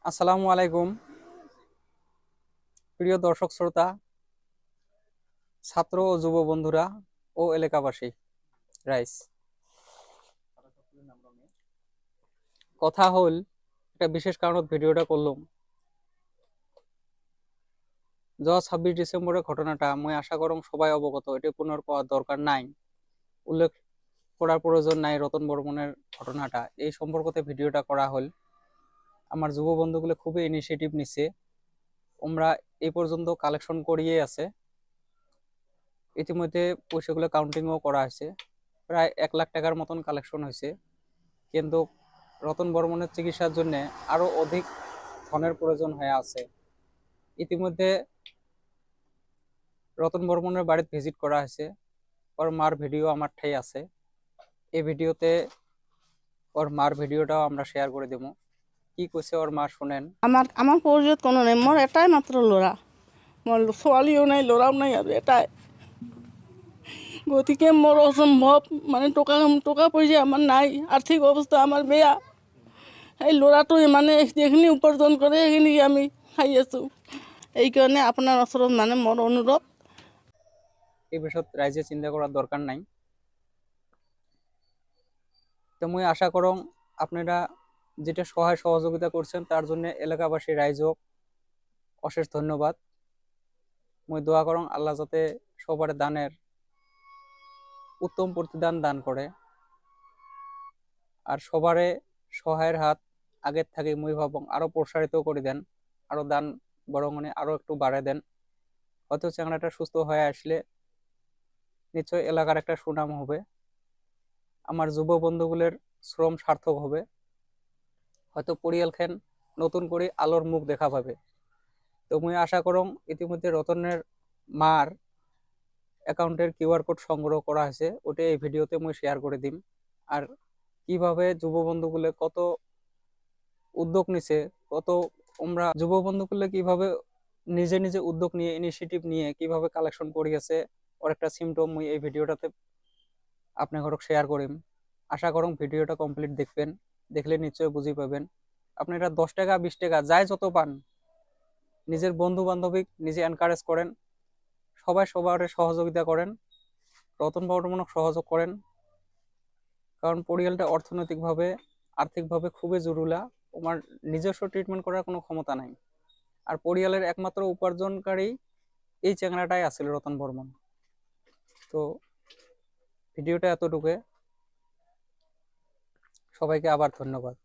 আসসালামু আলাইকুম প্রিয় দর্শক শ্রোতা, ছাত্র ও যুব বন্ধুরা ও এলাকাবাসী। রাইস কথা হল, একটা বিশেষ কারণত ভিডিওটা করলাম। 26 ডিসেম্বরের ঘটনাটা মই আশা করং সবাই অবগত, এটি পুনর্পাওয়ার দরকার নাই, উল্লেখ করার প্রয়োজন নাই। রতন বর্মনের ঘটনাটা এই সম্পর্কতে ভিডিওটা করা হল। আমার যুব বন্ধুগুলো খুবই ইনিশিয়েটিভ নিছে। আমরা এই পর্যন্ত কালেকশন করিয়ে আছে, ইতিমধ্যে পয়সাগুলো কাউন্টিংও করা হয়েছে। প্রায় 1 লাখ টাকার মতন কালেকশন হয়েছে, কিন্তু রতন বর্মনের চিকিৎসার জন্য আরো অধিক ধনের প্রয়োজন হয়ে আছে। ইতিমধ্যে রতন বর্মনের বাড়িতে ভিজিট করা হয়েছে। ওর মার ভিডিও আমার ঠাই আছে, এই ভিডিওতে ওর মার ভিডিওটাও আমরা শেয়ার করে দেবো। কি কইছে ওর মা শুনেন। আমার আমার প্রয়োজন কোনো নেই, মোর এটাই মাত্র লোড়া, মোর ছোৱালীও নাই ল'ৰাও নাই, আৰু এটাই। গতিকে মোৰ অসম্ভৱ, মানে টকা পইচা আমাৰ নাই, আৰ্থিক অৱস্থা আমাৰ বেয়া। এই ল'ৰাটো মানে যিখিনি উপাৰ্জন কৰে সেইখিনি আমি খাই আছোঁ। এইকাৰণে আপোনাৰ ওচৰত মানে মোৰ অনুৰোধ, এই বিষয়ত রাইজে চিন্তা করার দরকার নাই। তো মুই আশা করং আপনারা যেটা সহায় সহযোগিতা করছেন তার জন্য এলাকাবাসী রাইজক অশেষ ধন্যবাদ। মুই দোয়া করং আল্লাহ যাতে সবার দানের উত্তম প্রতিদান দান করে, আর সবারে সহায়ের হাত আগের থেকে মুই ভাবং আরো প্রসারিত করে দেন, আরো দান বরং আরো একটু বাড়ে দেন। হয়তো চ্যাংড়াটা সুস্থ হয়ে আসলে নিশ্চয় এলাকার একটা সুনাম হবে, আমার যুব বন্ধুগুলোর শ্রম সার্থক হবে, হয়তো পরিয়ালখান নতুন করে আলোর মুখ দেখা পাবে। তো মুই আশা করং ইতিমধ্যে রতনের মার অ্যাকাউন্টের কিউআর কোড সংগ্রহ করা হয়েছে, ওটা এই ভিডিওতে মুই শেয়ার করে দিম। আর কিভাবে যুব বন্ধুগুলো কত উদ্যোগ নিছে, কত আমরা যুব বন্ধুগুলো কিভাবে নিজে নিজে উদ্যোগ নিয়ে ইনিশিয়েটিভ নিয়ে কিভাবে কালেকশন করিয়েছে, ওর একটা সিমটম মুই এই ভিডিওটাতে আপনার শেয়ার করিম। আশা করুন ভিডিওটা কমপ্লিট দেখবেন, দেখলে নিশ্চয়ই বুঝি পাবেন। আপনারা 10 টাকা 20 টাকা যাই যত পান নিজের বন্ধু বান্ধবিক নিজে এনকারেজ করেন, সবাই সবার সহযোগিতা করেন, রতন বর্মনক সহযোগ করেন। কারণ পরিয়ালটা অর্থনৈতিকভাবে আর্থিকভাবে খুবই জরুলা, তোমার নিজস্ব ট্রিটমেন্ট করার কোনো ক্ষমতা নাই। আর পরিয়ালের একমাত্র উপার্জনকারী এই চ্যাংড়াটাই আছিল রতন বর্মন। তো ভিডিওটা এতটুকু, সবাইকে আবার ধন্যবাদ।